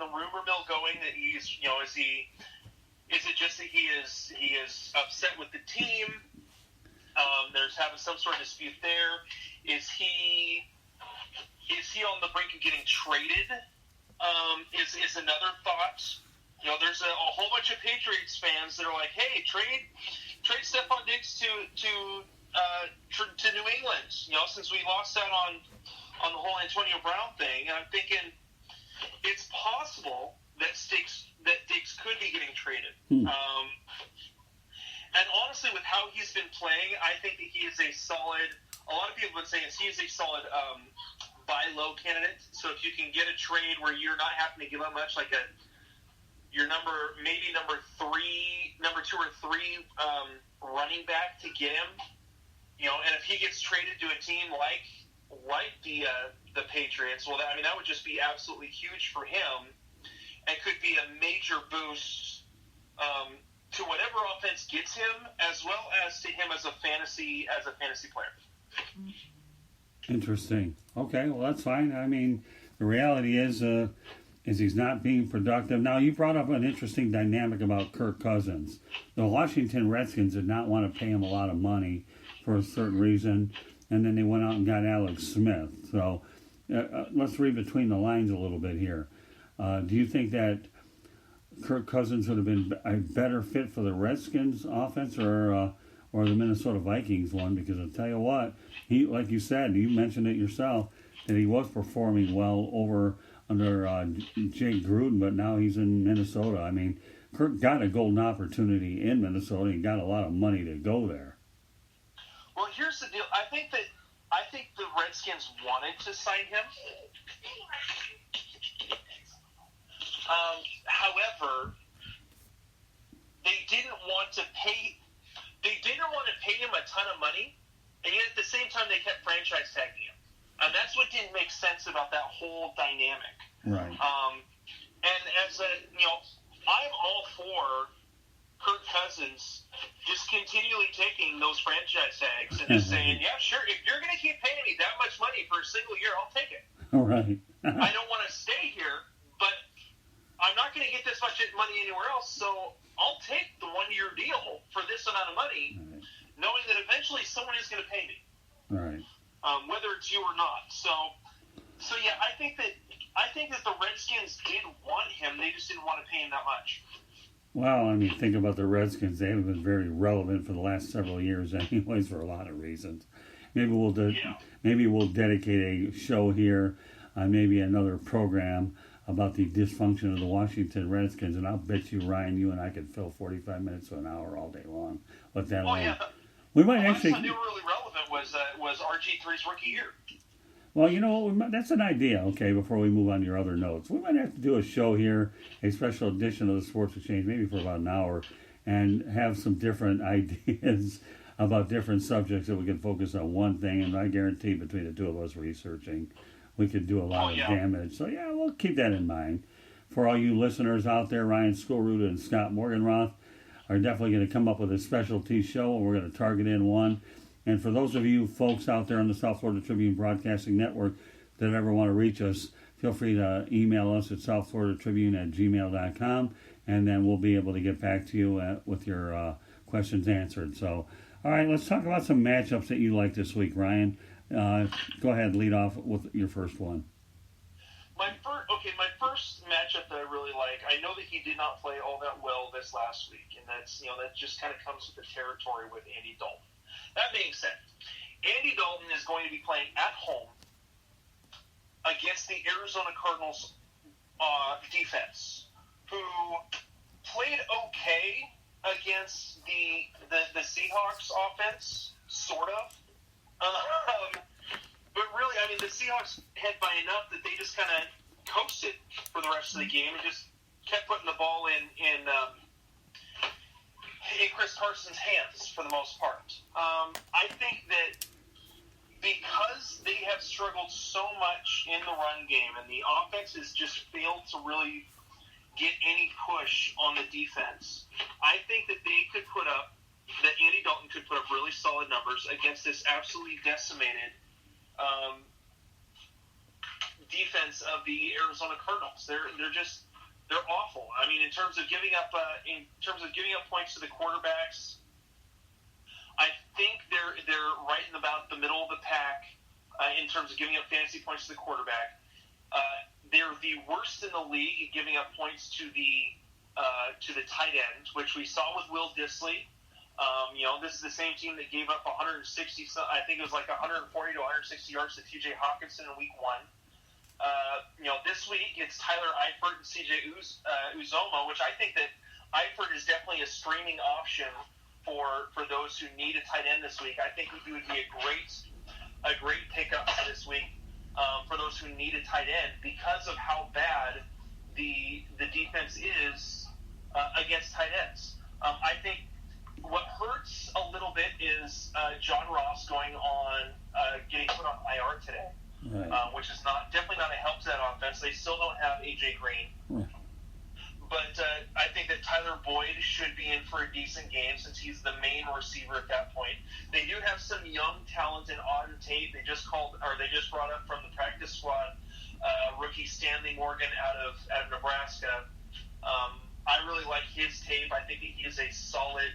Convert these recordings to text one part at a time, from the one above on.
the rumor mill going that he's, is it just that he is upset with the team? There's having some sort of dispute there. Is he on the brink of getting traded? Is another thought. There's a whole bunch of Patriots fans that are like, hey, trade Stephon Diggs to New England. Since we lost out on the whole Antonio Brown thing, and I'm thinking it's possible that Diggs could be getting traded. And honestly, with how he's been playing, I think that he is a solid. A lot of people would say he is a solid buy low candidate. So if you can get a trade where you're not having to give up much, like your number 2 or 3 running back to get him, and if he gets traded to a team like the Patriots, well, that would just be absolutely huge for him, and could be a major boost to whatever offense gets him, as well as to him as a fantasy player. Interesting. Okay, well, that's fine. The reality is he's not being productive. Now, you brought up an interesting dynamic about Kirk Cousins. The Washington Redskins did not want to pay him a lot of money for a certain reason, and then they went out and got Alex Smith. So let's read between the lines a little bit here. Do you think that Kirk Cousins would have been a better fit for the Redskins offense or the Minnesota Vikings one? Because I'll tell you what, he, like you said, you mentioned it yourself, that he was performing well under Jake Gruden, but now he's in Minnesota. Kirk got a golden opportunity in Minnesota and got a lot of money to go there. Well, here's the deal. I think the Redskins wanted to sign him. However, they didn't want to pay him a ton of money, and yet at the same time they kept franchise tagging him. And that's what didn't make sense about that whole dynamic. Right. And as I'm all for Kirk Cousins just continually taking those franchise tags and just saying, yeah, sure, if you're going to keep paying me that much money for a single year, I'll take it. All right. I don't want to stay here, but I'm not going to get this much money anywhere else, so I'll take the 1-year deal for this amount of money, knowing that eventually someone is going to pay me. Right. Whether it's you or not. So yeah, I think that the Redskins did want him. They just didn't want to pay him that much. Well, think about the Redskins. They haven't been very relevant for the last several years, anyways, for a lot of reasons. Maybe we'll dedicate a show here, maybe another program about the dysfunction of the Washington Redskins, and I'll bet you, Ryan, you and I could fill 45 minutes to an hour all day long with that. Oh yeah. We might the actually. last time they were really relevant was RG3's rookie year. Well, that's an idea, okay, before we move on to your other notes. We might have to do a show here, a special edition of the Sports Exchange, maybe for about an hour, and have some different ideas about different subjects that we can focus on one thing, and I guarantee between the two of us researching, we could do a lot of damage. So, yeah, we'll keep that in mind. For all you listeners out there, Ryan Skolrud and Scott Morganroth are definitely going to come up with a specialty show, and we're going to target in one. And for those of you folks out there on the South Florida Tribune Broadcasting Network that ever want to reach us, feel free to email us at southfloridatribune@gmail.com, and then we'll be able to get back to you with your questions answered. So, all right, let's talk about some matchups that you like this week, Ryan. Go ahead and lead off with your first one. My first matchup that I really like, I know that he did not play all that well this last week, and that's that just kind of comes with the territory with Andy Dalton. That being said, Andy Dalton is going to be playing at home against the Arizona Cardinals defense, who played okay against the Seahawks offense, sort of. But really, the Seahawks had by enough that they just kind of coasted for the rest of the game and just kept putting the ball in Chris Carson's hands for the most part. I think that because they have struggled so much in the run game and the offense has just failed to really get any push on the defense, I think that Andy Dalton could put up really solid numbers against this absolutely decimated defense of the Arizona Cardinals. They're just they're awful. I mean, in terms of giving up points to the quarterbacks, I think they're right in about the middle of the pack in terms of giving up fantasy points to the quarterback. They're the worst in the league at giving up points to the tight end, which we saw with Will Dissly. This is the same team that gave up 160. I think it was like 140 to 160 yards to T.J. Hawkinson in Week 1. This week it's Tyler Eifert and C.J. Uzoma, which I think that Eifert is definitely a streaming option for those who need a tight end this week. I think he would be a great pickup this week for those who need a tight end because of how bad the defense is against tight ends. I think what hurts a little bit is John Ross getting put on IR today, right. Which is definitely not a help to that offense. They still don't have A.J. Green. Right. But I think that Tyler Boyd should be in for a decent game since he's the main receiver at that point. They do have some young talent in Auden Tate. They just brought up from the practice squad rookie Stanley Morgan out of Nebraska. I really like his tape. I think that he is a solid,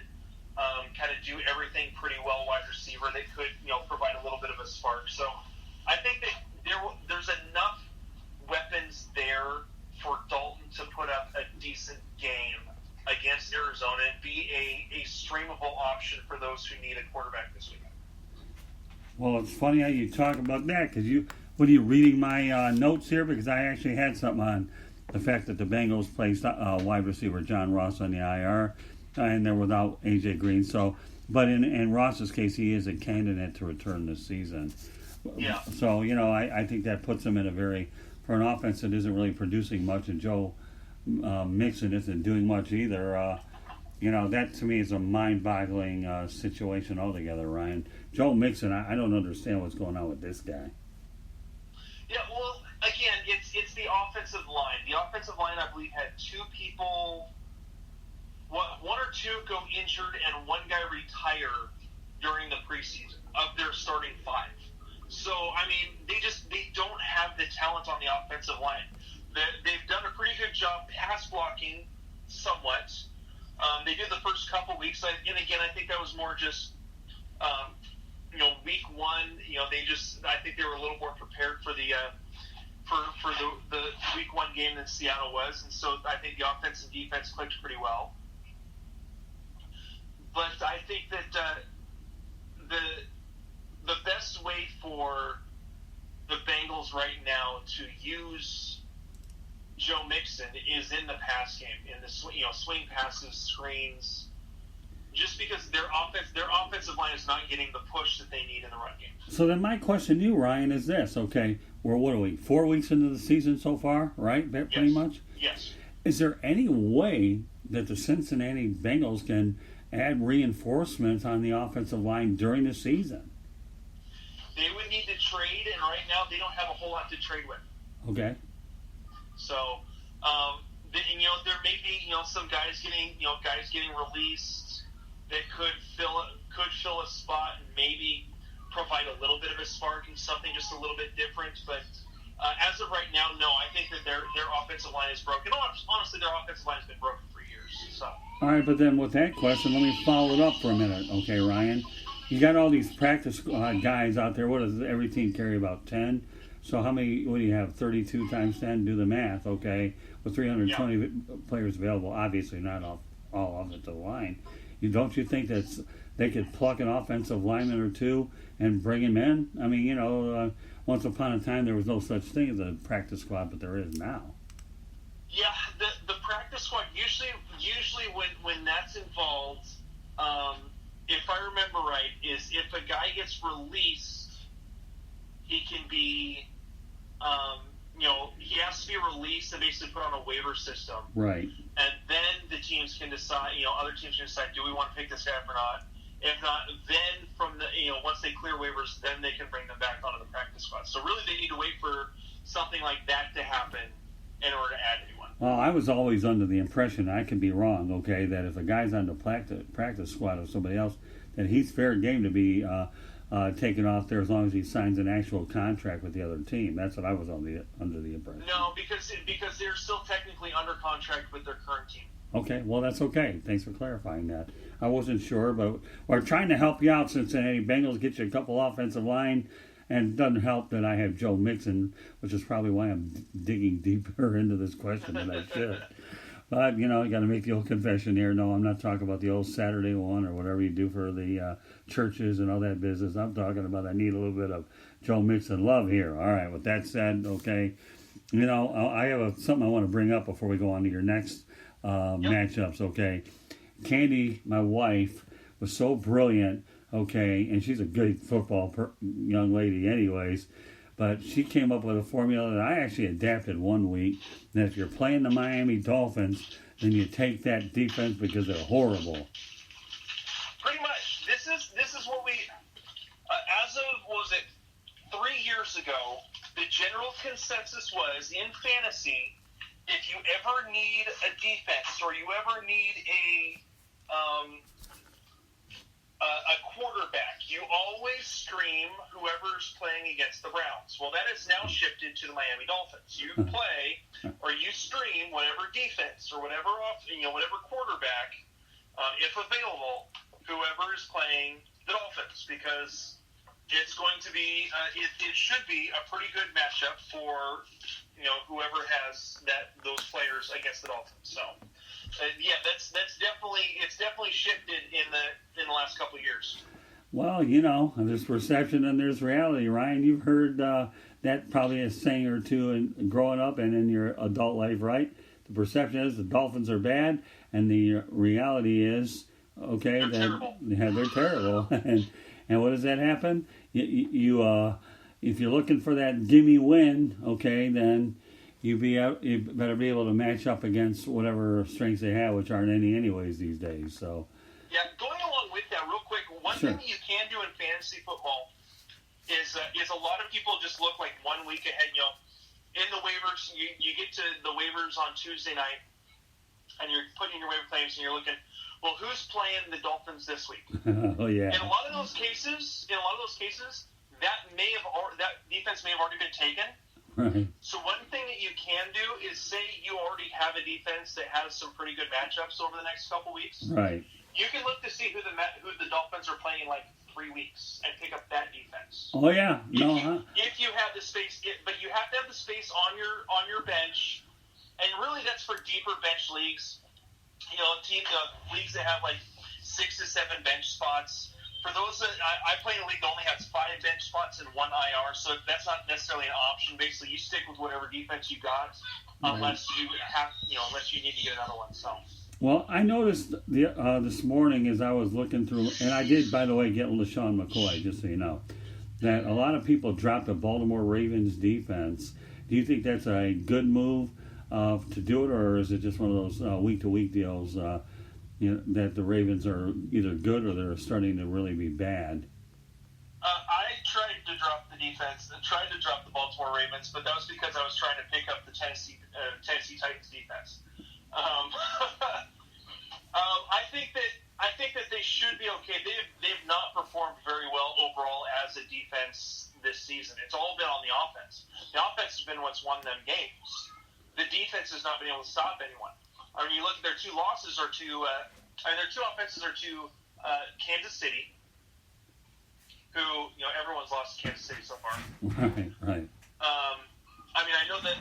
kind of do everything pretty well wide receiver that could provide a little bit of a spark. So I think that there's enough weapons there for Dalton to put up a decent game against Arizona and be a streamable option for those who need a quarterback this week. Well, it's funny how you talk about that because what are you reading my notes here? Because I actually had something on the fact that the Bengals placed wide receiver John Ross on the IR and they're without A.J. Green. So, but in Ross's case, he is a candidate to return this season. Yeah. So, I think that puts him in for an offense that isn't really producing much, and Joe Mixon isn't doing much either. That to me is a mind-boggling situation altogether, Ryan. Joe Mixon, I don't understand what's going on with this guy. Yeah, well, again, it's the offensive line. The offensive line, I believe, had two people, one or two go injured, and one guy retire during the preseason of their starting five. So, I mean, they don't have the talent on the offensive line. They've done a pretty good job pass blocking somewhat. They did the first couple weeks, and again, I think that was more just, week one. I think they were a little more prepared for the week one game than Seattle was, and so I think the offense and defense clicked pretty well. But I think that the best way for the Bengals right now to use Joe Mixon is in the pass game, in the swing passes, screens, just because their offensive line is not getting the push that they need in the run game. So then my question to you, Ryan, is this. Okay, what are we, 4 weeks into the season so far, right? Pretty much? Yes. Is there any way that the Cincinnati Bengals can add reinforcements on the offensive line during the season? They would need to trade, and right now they don't have a whole lot to trade with. Okay. So, there may be some guys getting released that could fill a spot and maybe provide a little bit of a spark and something just a little bit different. But as of right now, no, I think that their offensive line is broken. Honestly, their offensive line has been broken for years. So. All right, but then with that question, let me follow it up for a minute, okay, Ryan? You got all these practice guys out there. What does every team carry, about 10? So what do you have, 32 times 10? Do the math, okay? With 320 players available, obviously not all offensive line. Don't you think that they could pluck an offensive lineman or two and bring him in? I mean, once upon a time there was no such thing as a practice squad, but there is now. Yeah, the practice squad, usually when that's involved, if I remember right, is if a guy gets released, he can be, he has to be released and basically put on a waiver system. Right. And then the teams can decide, other teams can decide, do we want to pick this guy up or not? If not, then from the, once they clear waivers, then they can bring them back onto the practice squad. So really they need to wait for something like that to happen in order to add anyone. Well, I was always under the impression, I could be wrong, okay, that if a guy's on the practice squad of somebody else, that he's fair game to be taken off there as long as he signs an actual contract with the other team. That's what I was under the impression. No, because they're still technically under contract with their current team. Okay, well, that's okay. Thanks for clarifying that. I wasn't sure, but we're trying to help you out, Cincinnati Bengals. Get you a couple offensive line, and it doesn't help that I have Joe Mixon, which is probably why I'm digging deeper into this question than I should. But, you got to make the old confession here. No, I'm not talking about the old Saturday one or whatever you do for the churches and all that business. I'm talking about I need a little bit of Joe Mixon love here. All right, with that said, okay, I have something I want to bring up before we go on to your next matchups, okay? Candy, my wife, was so brilliant, okay, and she's a good football young lady anyways, but she came up with a formula that I actually adapted one week, that if you're playing the Miami Dolphins, then you take that defense because they're horrible. Pretty much. This is what we, as of, what was it, 3 years ago, the general consensus was, in fantasy, if you ever need a defense or you ever need a quarterback, you always stream whoever's playing against the Browns. Well, that has now shifted to the Miami Dolphins. You play or you stream whatever defense or whatever quarterback, if available, whoever is playing the Dolphins, because it's going to be it should be a pretty good matchup for whoever has those players against the Dolphins. So that's definitely shifted in the last couple of years. Well, there's perception and there's reality. Ryan, you've heard that probably a saying or two in growing up and in your adult life, right? The perception is the Dolphins are bad, and the reality is, okay, they're terrible. And what does that happen? You if you're looking for that gimme win, okay, then you better be able to match up against whatever strengths they have, which aren't any anyways these days. So. Yeah, going along with that, real quick, one thing that you can do in fantasy football is a lot of people just look like 1 week ahead. In the waivers, you get to the waivers on Tuesday night, and you're putting your waiver claims, and you're looking, well, who's playing the Dolphins this week? Oh yeah. In a lot of those cases, that defense may have already been taken. Right. So one thing that you can do is say you already have a defense that has some pretty good matchups over the next couple weeks. Right. You can look to see who the Dolphins are playing in like 3 weeks and pick up that defense. Oh yeah. If you have the space, but you have to have the space on your bench, and really that's for deeper bench leagues. Leagues that have like 6 to 7 bench spots. For those that I play in a league that only has 5 bench spots and 1 IR, so that's not necessarily an option. Basically, you stick with whatever defense you got, unless you need to get another one. So. Well, I noticed this morning as I was looking through, and I did, by the way, get LaShawn McCoy, just so you know, that a lot of people dropped the Baltimore Ravens defense. Do you think that's a good move to do it, or is it just one of those week-to-week deals that the Ravens are either good or they're starting to really be bad? I tried to drop the defense, tried to drop the Baltimore Ravens, but that was because I was trying to pick up the Tennessee Titans defense. I think that they should be okay. They've not performed very well overall as a defense this season. It's all been on the offense. The offense has been what's won them games. The defense has not been able to stop anyone. I mean, you look at their 2 losses are to their 2 offenses are to Kansas City, who everyone's lost to Kansas City so far. Right. I mean, I know that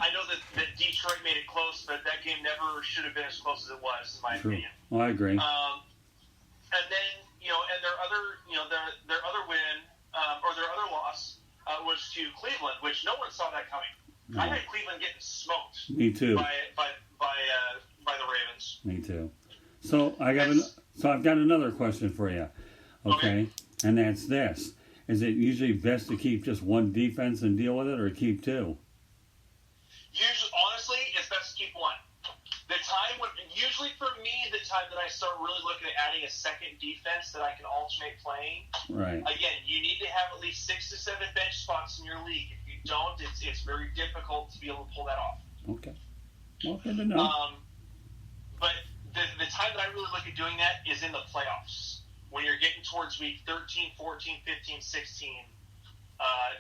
Detroit made it close, but that game never should have been as close as it was, in my opinion. Well, I agree. And then and their other win or their other loss was to Cleveland, which no one saw that coming. No. I had Cleveland getting smoked. Me too. By the Ravens. Me too. So I've got another question for you. Okay, and that's this: is it usually best to keep just one defense and deal with it, or keep 2? Honestly, it's best to keep one. Usually for me, the time that I start really looking at adding a second defense that I can alternate playing. Right. Again, you need to have at least 6 to 7 bench spots in your league. If you don't, it's very difficult to be able to pull that off. Okay. Well, good to know. But the time that I really look at doing that is in the playoffs. when you're getting towards week 13, 14, 15, 16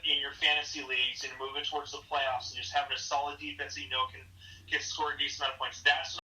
in your fantasy leagues and moving towards the playoffs and just having a solid defense that you know can score a decent amount of points. That's